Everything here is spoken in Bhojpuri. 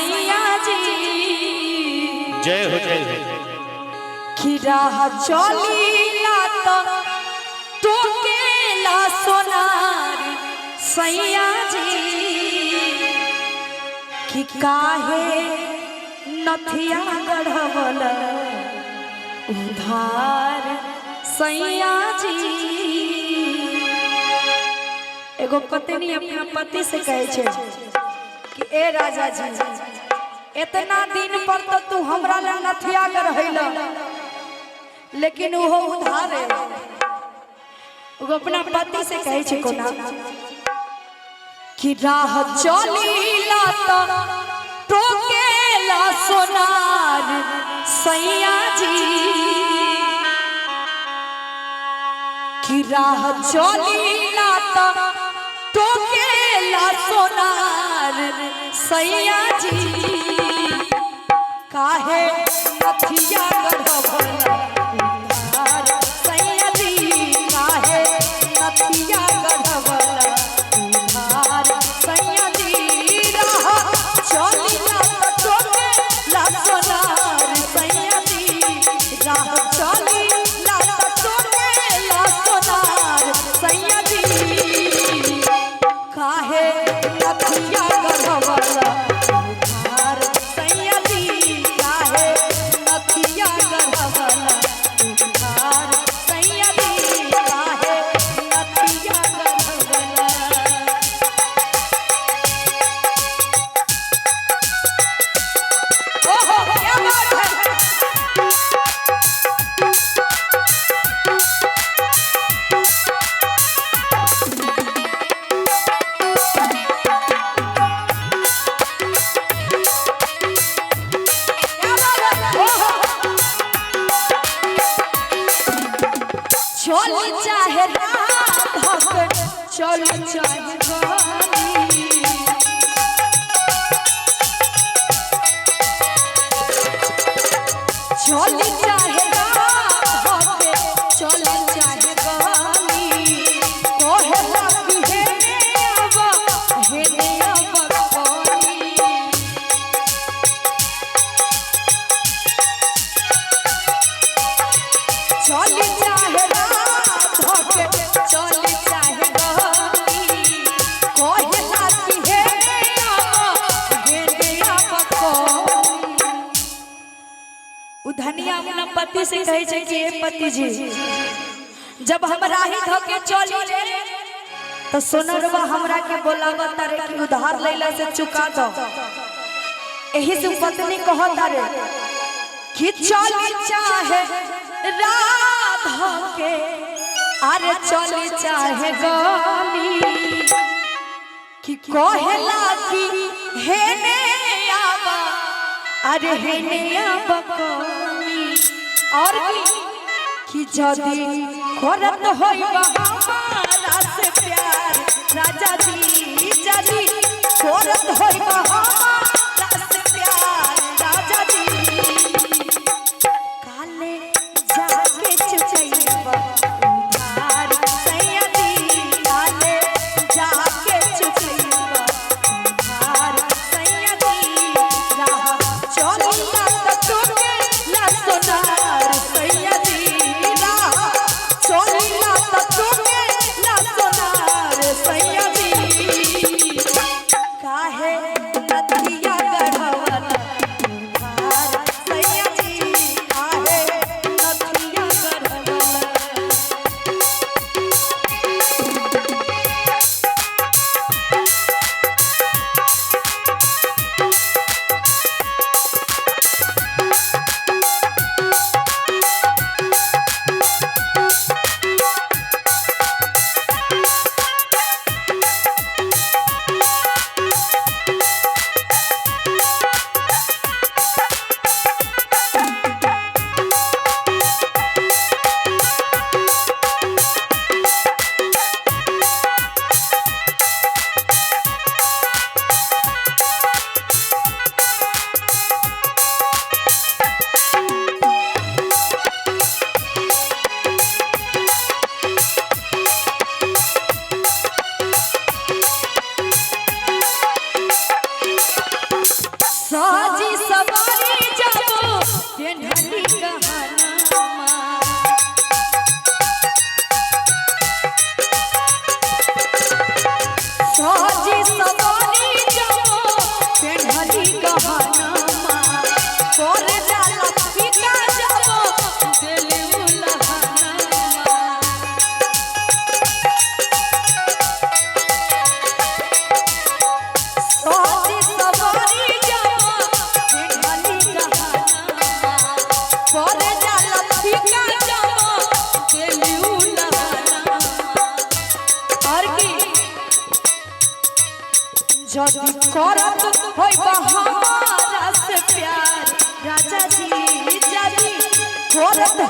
सैया जी जय हो जय हो। कि राह चलीला तो टोकेला सोनार सैया जी कि काहे नथिया गढ़वल उधार सैया जी। एगो पत्नी अपना पति से कहे छे कि ए राजा जी इतना दिन पर तो तू हमरा ले नथिया गढ़ैला लेकिन वो उधार है। वो अपना पति से कहे छे कोना कि राह चलीला तो टोकेला सोनार सैया जी कि राह चलीला तो टोकेला सोनार सैया जी काहे नथिया गढ़वल उधार सैया जी काहे नथिया गढ़वल उधार सैया जी राह चलीला तो टोकेला सोनार सैया जी राह चलीला तो टोकेला सोनार सैया जी काहे नथिया गढ़वल उधार सैया जी काहे नथिया गढ़वल उधार सैया जी काहे नथिया गढ़वल। ओहो क्या बात है। चल चाहे रात चल चाहे गाली चल चाहे रात चल चाहे गाली कहे कि हे ने अब गाली चल चाहे रात चल चाहे गाली कहे कि हे ने अब गाली। धनिया अपना पति से कहे छे कि ए पति जी जब हम राही धके चली रे तो सोनरवा हमरा के बोलावा तारे कि उधार लैला से चुका दो। एही से पत्नी कहत तारे कि चली चाहे राधा के अरे चली चाहे गाली कि कहेला कि हे ने आवा अरे हे ने आवा और कि जदी करत होइबा हमारा से प्यार राजा जी जदी करत होइबा हमारा से प्यार राजा जी काले जाके चुचैबा उधार सैया जी काले जाके चुचैबा उधार सैया जी राह चलीला तो टोकेला सोनार सैया जी राह चलीला तो टोकेला सोनार सैया जी जदि करत होइबा हमरा से प्यार राजा जी जदि करत